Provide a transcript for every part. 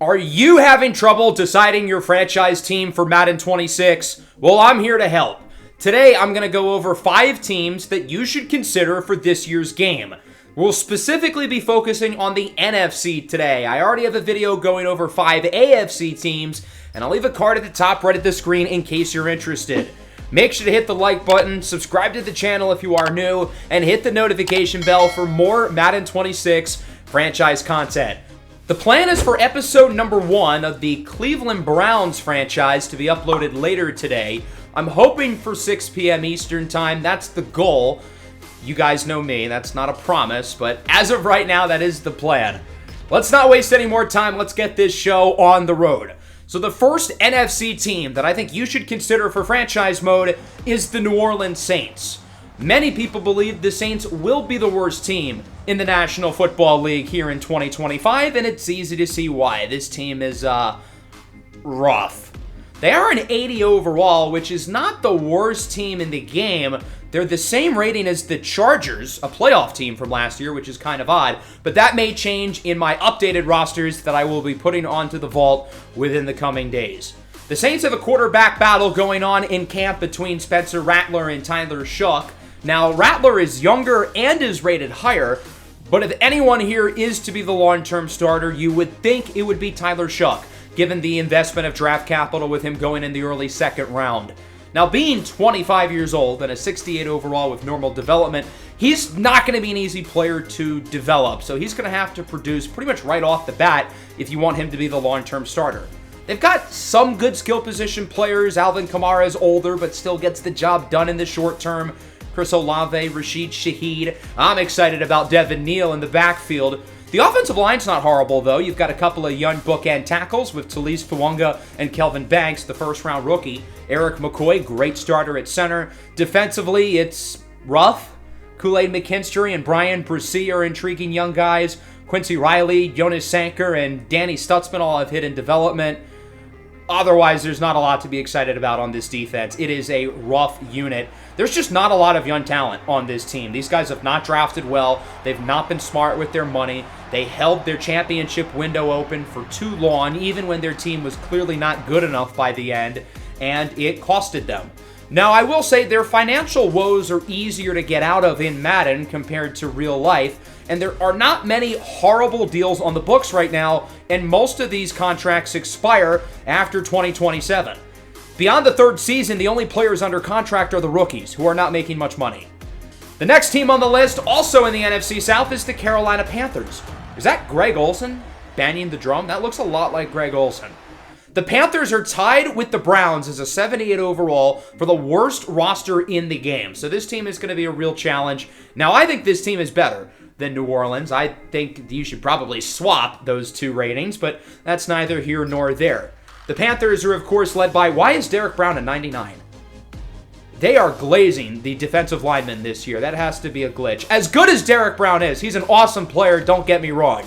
Are you having trouble deciding your franchise team for Madden 26? Well, I'm here to help. Today, I'm going to go over 5 teams that you should consider for this year's game. We'll specifically be focusing on the NFC today. I already have a video going over 5 AFC teams, and I'll leave a card at the top right of the screen in case you're interested. Make sure to hit the like button, subscribe to the channel if you are new, and hit the notification bell for more Madden 26 franchise content. The plan is for episode number 1 of the Cleveland Browns franchise to be uploaded later today. I'm hoping for 6 p.m. Eastern time. That's the goal. You guys know me. That's not a promise, but as of right now, that is the plan. Let's not waste any more time. Let's get this show on the road. So the first NFC team that I think you should consider for franchise mode is the New Orleans Saints. Many people believe the Saints will be the worst team in the National Football League here in 2025, and it's easy to see why. This team is, rough. They are an 80 overall, which is not the worst team in the game. They're the same rating as the Chargers, a playoff team from last year, which is kind of odd, but that may change in my updated rosters that I will be putting onto the vault within the coming days. The Saints have a quarterback battle going on in camp between Spencer Rattler and Tyler Shough. Now, Rattler is younger and is rated higher, but if anyone here is to be the long-term starter, you would think it would be Tyler Shough, given the investment of draft capital with him going in the early second round. Now, being 25 years old and a 68 overall with normal development, he's not going to be an easy player to develop, so he's going to have to produce pretty much right off the bat if you want him to be the long-term starter. They've got some good skill position players. Alvin Kamara is older, but still gets the job done in the short term. Chris Olave, Rashid Shaheed. I'm excited about Devin Neal in the backfield. The offensive line's not horrible, though. You've got a couple of young bookend tackles with Talise Fuanga and Kelvin Banks, the first-round rookie. Eric McCoy, great starter at center. Defensively, it's rough. Kool-Aid McKinstry and Brian Bresee are intriguing young guys. Quincy Riley, Jonas Sanker, and Danny Stutzman all have hit in development. Otherwise, there's not a lot to be excited about on this defense. It is a rough unit. There's just not a lot of young talent on this team. These guys have not drafted well. They've not been smart with their money. They held their championship window open for too long, even when their team was clearly not good enough by the end, and it costed them. Now, I will say their financial woes are easier to get out of in Madden compared to real life, and there are not many horrible deals on the books right now, and most of these contracts expire after 2027. Beyond the third season, the only players under contract are the rookies, who are not making much money. The next team on the list, also in the NFC South, is the Carolina Panthers. Is that Greg Olsen banging the drum? That looks a lot like Greg Olsen. The Panthers are tied with the Browns as a 78 overall for the worst roster in the game. So this team is going to be a real challenge. Now, I think this team is better than New Orleans. I think you should probably swap those two ratings, but that's neither here nor there. The Panthers are, of course, led by, why is Derek Brown a 99? They are glazing the defensive linemen this year. That has to be a glitch. As good as Derek Brown is, he's an awesome player, don't get me wrong.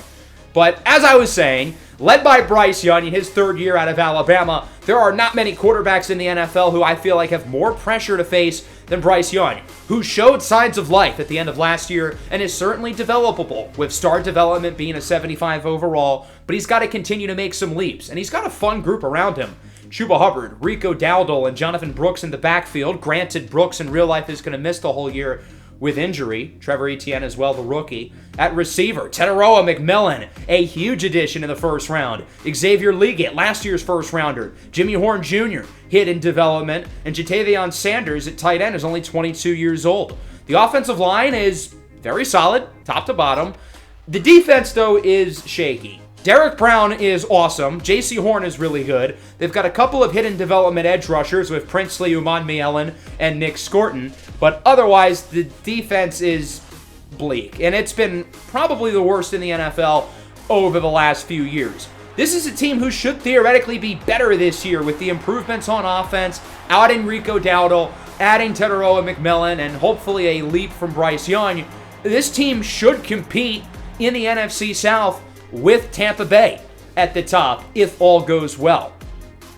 But as I was saying, led by Bryce Young in his third year out of Alabama, there are not many quarterbacks in the NFL who I feel like have more pressure to face than Bryce Young, who showed signs of life at the end of last year and is certainly developable, with star development being a 75 overall, but he's got to continue to make some leaps, and he's got a fun group around him. Chuba Hubbard, Rico Dowdle, and Jonathan Brooks in the backfield. Granted, Brooks in real life is going to miss the whole year with injury. Trevor Etienne as well, the rookie. At receiver, Teteroa McMillan, a huge addition in the first round. Xavier Legette, last year's first rounder. Jimmy Horn Jr., hit in development. And Jatavion Sanders at tight end is only 22 years old. The offensive line is very solid, top to bottom. The defense, though, is shaky. Derek Brown is awesome. J.C. Horn is really good. They've got a couple of hidden development edge rushers with Princely Umanmielen and Nick Scorton, but otherwise the defense is bleak, and it's been probably the worst in the NFL over the last few years. This is a team who should theoretically be better this year with the improvements on offense, adding Rico Dowdle, adding Teteroa McMillan, and hopefully a leap from Bryce Young. This team should compete in the NFC South with Tampa Bay at the top if all goes well.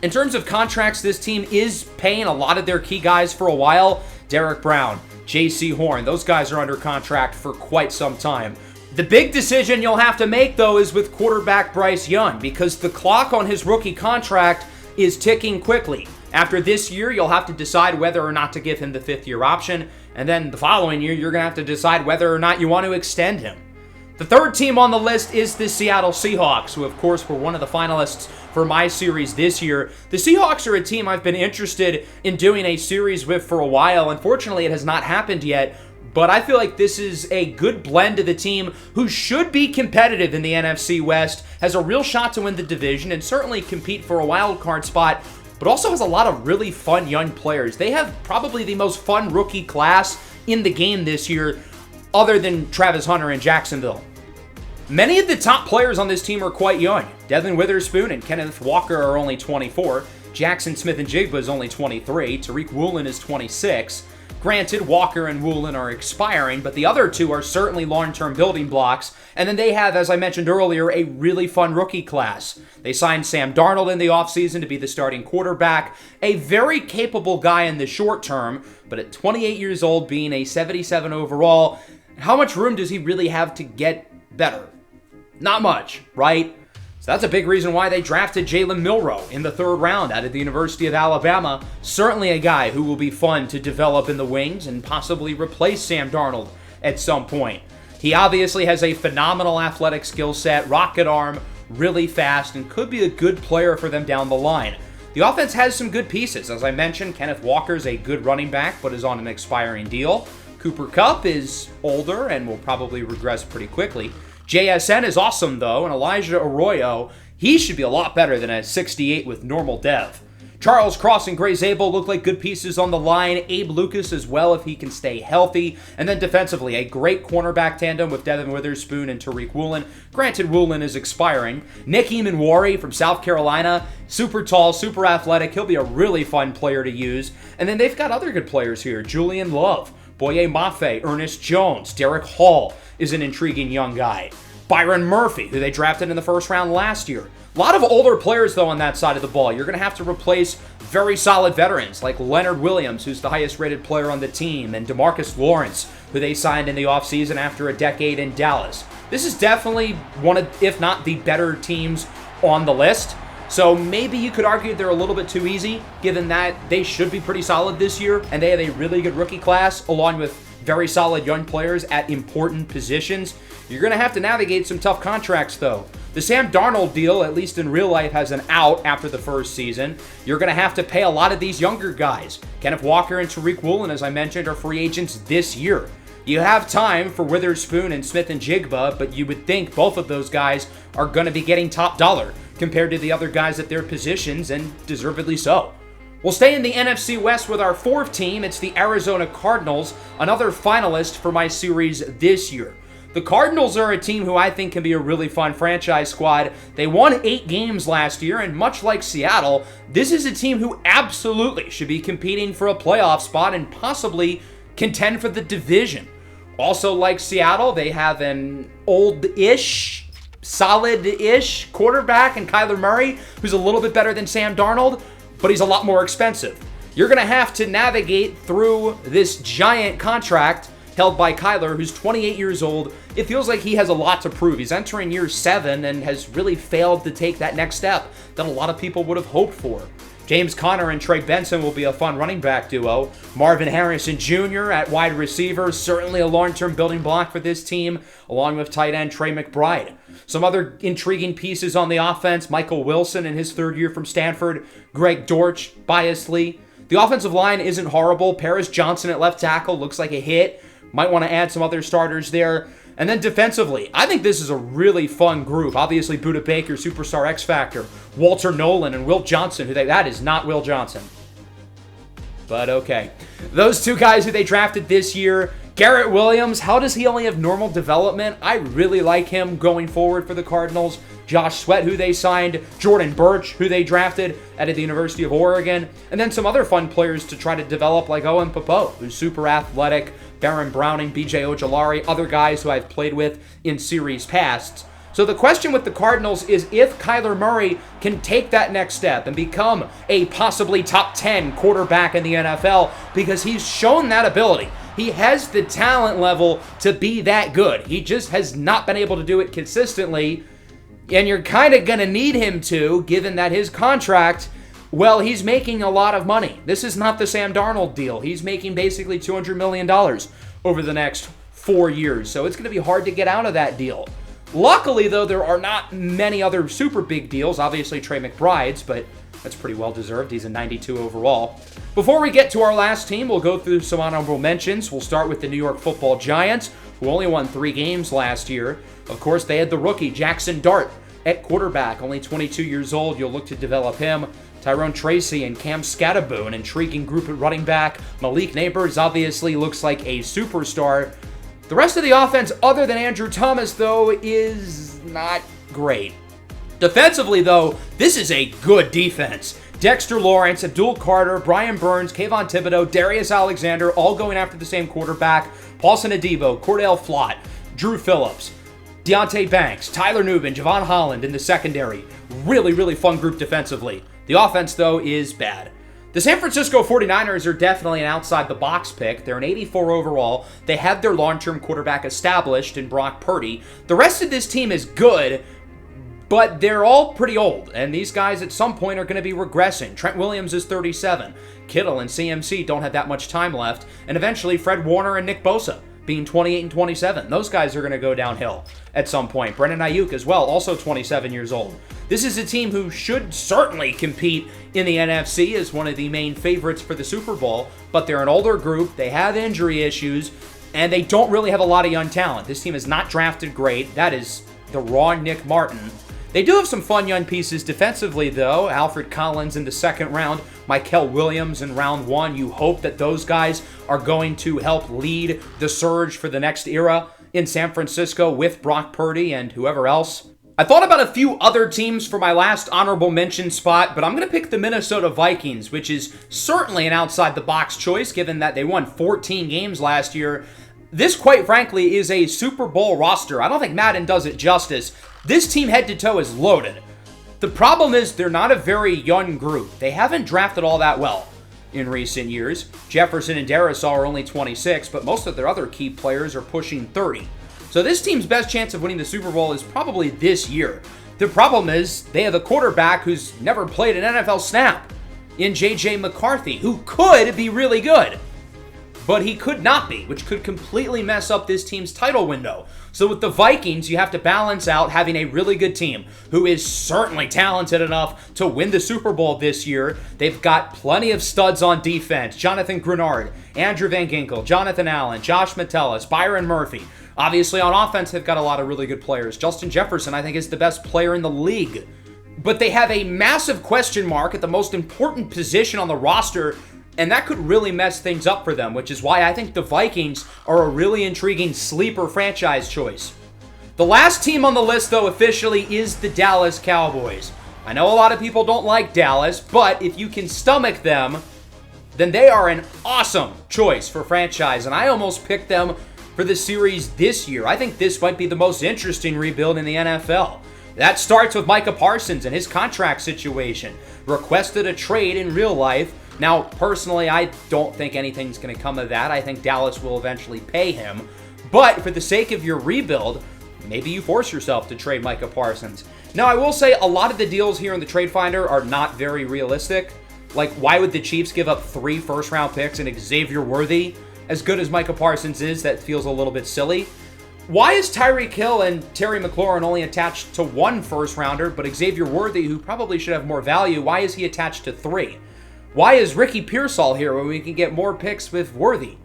In terms of contracts, this team is paying a lot of their key guys for a while. Derek Brown, J.C. Horn, those guys are under contract for quite some time. The big decision you'll have to make, though, is with quarterback Bryce Young, because the clock on his rookie contract is ticking quickly. After this year, you'll have to decide whether or not to give him the fifth-year option, and then the following year, you're going to have to decide whether or not you want to extend him. The third team on the list is the Seattle Seahawks, who, of course, were one of the finalists for my series this year. The Seahawks are a team I've been interested in doing a series with for a while. Unfortunately, it has not happened yet, but I feel like this is a good blend of the team who should be competitive in the NFC West, has a real shot to win the division, and certainly compete for a wild card spot, but also has a lot of really fun young players. They have probably the most fun rookie class in the game this year, other than Travis Hunter in Jacksonville. Many of the top players on this team are quite young. Devin Witherspoon and Kenneth Walker are only 24. Jackson Smith-Njigba is only 23. Tariq Woolen is 26. Granted, Walker and Woolen are expiring, but the other two are certainly long-term building blocks. And then they have, as I mentioned earlier, a really fun rookie class. They signed Sam Darnold in the offseason to be the starting quarterback, a very capable guy in the short term, but at 28 years old, being a 77 overall, how much room does he really have to get better? Not much, right? So that's a big reason why they drafted Jalen Milroe in the third round out of the University of Alabama. Certainly a guy who will be fun to develop in the wings and possibly replace Sam Darnold at some point. He obviously has a phenomenal athletic skill set, rocket arm, really fast, and could be a good player for them down the line. The offense has some good pieces. As I mentioned, Kenneth Walker is a good running back, but is on an expiring deal. Cooper Kupp is older and will probably regress pretty quickly. JSN is awesome, though, and Elijah Arroyo, he should be a lot better than a 68 with normal dev. Charles Cross and Gray Zabel look like good pieces on the line. Abe Lucas as well, if he can stay healthy. And then defensively, a great cornerback tandem with Devin Witherspoon and Tariq Woolen. Granted, Woolen is expiring. Nick Eamon-Wari from South Carolina, super tall, super athletic. He'll be a really fun player to use. And then they've got other good players here. Julian Love, Boye Mafe, Ernest Jones, Derek Hall is an intriguing young guy. Byron Murphy, who they drafted in the first round last year. A lot of older players, though, on that side of the ball. You're going to have to replace very solid veterans like Leonard Williams, who's the highest-rated player on the team, and DeMarcus Lawrence, who they signed in the offseason after a decade in Dallas. This is definitely one of, if not the better teams on the list. So maybe you could argue they're a little bit too easy, given that they should be pretty solid this year, and they have a really good rookie class, along with very solid young players at important positions. You're going to have to navigate some tough contracts, though. The Sam Darnold deal, at least in real life, has an out after the first season. You're going to have to pay a lot of these younger guys. Kenneth Walker and Tariq Woolen, as I mentioned, are free agents this year. You have time for Witherspoon and Smith-Njigba, but you would think both of those guys are going to be getting top dollar compared to the other guys at their positions, and deservedly so. We'll stay in the NFC West with our fourth team. It's the Arizona Cardinals, another finalist for my series this year. The Cardinals are a team who I think can be a really fun franchise squad. They won 8 games last year, and much like Seattle, this is a team who absolutely should be competing for a playoff spot and possibly contend for the division. Also, like Seattle, they have an old-ish, solid-ish quarterback in Kyler Murray, who's a little bit better than Sam Darnold, but he's a lot more expensive. You're going to have to navigate through this giant contract held by Kyler, who's 28 years old. It feels like he has a lot to prove. He's entering year 7 and has really failed to take that next step that a lot of people would have hoped for. James Conner and Trey Benson will be a fun running back duo. Marvin Harrison Jr. at wide receiver, certainly a long-term building block for this team, along with tight end Trey McBride. Some other intriguing pieces on the offense, Michael Wilson in his third year from Stanford, Greg Dortch, biasly. The offensive line isn't horrible. Paris Johnson at left tackle looks like a hit. Might want to add some other starters there. And then defensively, I think this is a really fun group. Obviously, Budda Baker, superstar X Factor, Walter Nolan, and Will Johnson, that is not Will Johnson. But okay. Those two guys who they drafted this year. Garrett Williams, how does he only have normal development? I really like him going forward for the Cardinals. Josh Sweat, who they signed. Jordan Birch, who they drafted out of the University of Oregon. And then some other fun players to try to develop, like Owen Popo, who's super athletic. Baron Browning, BJ Ojolari, other guys who I've played with in series past. So the question with the Cardinals is if Kyler Murray can take that next step and become a possibly top 10 quarterback in the NFL, because he's shown that ability. He has the talent level to be that good. He just has not been able to do it consistently, and you're kind of going to need him to, given that his contract, well, he's making a lot of money. This is not the Sam Darnold deal. He's making basically $200 million over the next 4 years, so it's going to be hard to get out of that deal. Luckily, though, there are not many other super big deals. Obviously, Trey McBride's, but that's pretty well deserved. He's a 92 overall. Before we get to our last team, we'll go through some honorable mentions. We'll start with the New York Football Giants, who only won 3 games last year. Of course, they had the rookie, Jackson Dart, at quarterback, only 22 years old. You'll look to develop him. Tyrone Tracy and Cam Skattebo, an intriguing group at running back. Malik Neighbors obviously looks like a superstar. The rest of the offense, other than Andrew Thomas, though, is not great. Defensively, though, this is a good defense. Dexter Lawrence, Abdul Carter, Brian Burns, Kayvon Thibodeau, Darius Alexander, all going after the same quarterback. Paulson Adebo, Cordell Flott, Drew Phillips, Deontay Banks, Tyler Nubin, Javon Holland in the secondary. Really, really fun group defensively. The offense, though, is bad. The San Francisco 49ers are definitely an outside-the-box pick. They're an 84 overall. They have their long-term quarterback established in Brock Purdy. The rest of this team is good, but they're all pretty old, and these guys at some point are going to be regressing. Trent Williams is 37. Kittle and CMC don't have that much time left, and eventually Fred Warner and Nick Bosa being 28 and 27. Those guys are going to go downhill at some point. Brendan Ayuk as well, also 27 years old. This is a team who should certainly compete in the NFC as one of the main favorites for the Super Bowl, but they're an older group, they have injury issues, and they don't really have a lot of young talent. This team is not drafted great. That is the wrong Nick Martin. They do have some fun young pieces defensively, though. Alfred Collins in the second round, Mykel Williams in round 1. You hope that those guys are going to help lead the surge for the next era in San Francisco with Brock Purdy and whoever else. I thought about a few other teams for my last honorable mention spot, but I'm going to pick the Minnesota Vikings, which is certainly an outside-the-box choice, given that they won 14 games last year. This, quite frankly, is a Super Bowl roster. I don't think Madden does it justice. This team head to toe is loaded. The problem is they're not a very young group. They haven't drafted all that well in recent years. Jefferson and Darrisaw are only 26, but most of their other key players are pushing 30. So this team's best chance of winning the Super Bowl is probably this year. The problem is they have a quarterback who's never played an NFL snap in J.J. McCarthy, who could be really good. But he could not be, which could completely mess up this team's title window. So with the Vikings, you have to balance out having a really good team who is certainly talented enough to win the Super Bowl this year. They've got plenty of studs on defense. Jonathan Grenard, Andrew Van Ginkel, Jonathan Allen, Josh Metellus, Byron Murphy. Obviously on offense, they've got a lot of really good players. Justin Jefferson, I think, is the best player in the league. But they have a massive question mark at the most important position on the roster, and that could really mess things up for them, which is why I think the Vikings are a really intriguing sleeper franchise choice. The last team on the list, though, officially is the Dallas Cowboys. I know a lot of people don't like Dallas, but if you can stomach them, then they are an awesome choice for franchise, and I almost picked them for the series this year. I think this might be the most interesting rebuild in the NFL. That starts with Micah Parsons and his contract situation. Requested a trade in real life. Now, personally, I don't think anything's going to come of that. I think Dallas will eventually pay him. But for the sake of your rebuild, maybe you force yourself to trade Micah Parsons. Now, I will say a lot of the deals here in the Trade Finder are not very realistic. Like, why would the Chiefs give up 3 first-round picks and Xavier Worthy? As good as Micah Parsons is, that feels a little bit silly. Why is Tyreek Hill and Terry McLaurin only attached to 1 first-rounder, but Xavier Worthy, who probably should have more value, why is he attached to 3? Why is Ricky Pearsall here when we can get more picks with Worthy?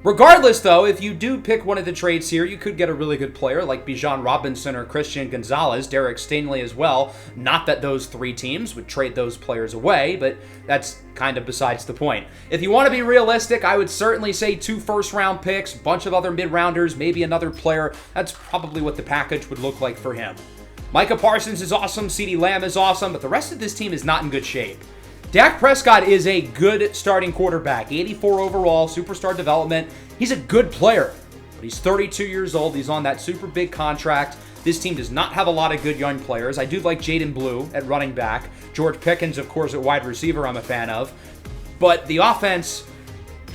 Regardless, though, if you do pick one of the trades here, you could get a really good player like Bijan Robinson or Christian Gonzalez, Derek Stingley as well. Not that those 3 teams would trade those players away, but that's kind of besides the point. If you want to be realistic, I would certainly say 2 first-round picks, bunch of other mid-rounders, maybe another player. That's probably what the package would look like for him. Micah Parsons is awesome, CeeDee Lamb is awesome, but the rest of this team is not in good shape. Dak Prescott is a good starting quarterback, 84 overall, superstar development. He's a good player, but he's 32 years old. He's on that super big contract. This team does not have a lot of good young players. I do like Jaden Blue at running back. George Pickens, of course, at wide receiver, I'm a fan of. But the offense,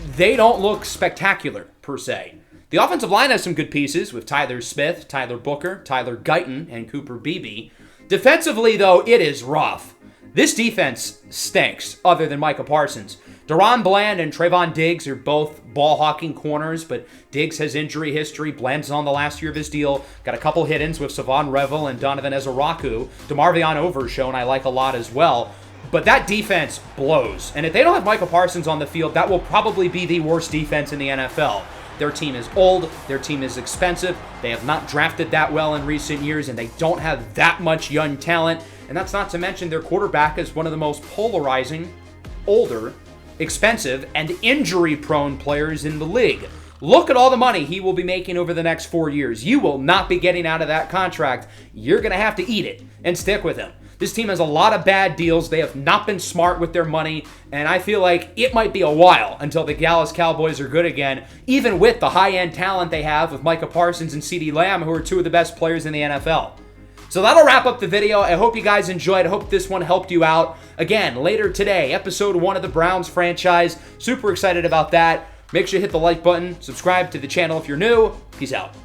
they don't look spectacular, per se. The offensive line has some good pieces with Tyler Smith, Tyler Booker, Tyler Guyton, and Cooper Beebe. Defensively, though, it is rough. This defense stinks, other than Micah Parsons. Deron Bland and Trayvon Diggs are both ball-hawking corners, but Diggs has injury history. Bland's on the last year of his deal. Got a couple hit-ins with Savon Revel and Donovan Ezeraku. DeMarvion Overshown I like a lot as well. But that defense blows. And if they don't have Micah Parsons on the field, that will probably be the worst defense in the NFL. Their team is old. Their team is expensive. They have not drafted that well in recent years, and they don't have that much young talent. And that's not to mention their quarterback is one of the most polarizing, older, expensive, and injury-prone players in the league. Look at all the money he will be making over the next 4 years. You will not be getting out of that contract. You're going to have to eat it and stick with him. This team has a lot of bad deals. They have not been smart with their money, and I feel like it might be a while until the Dallas Cowboys are good again, even with the high-end talent they have with Micah Parsons and CeeDee Lamb, who are two of the best players in the NFL. So that'll wrap up the video. I hope you guys enjoyed. I hope this one helped you out. Again, later today, episode 1 of the Browns franchise. Super excited about that. Make sure you hit the like button, subscribe to the channel if you're new. Peace out.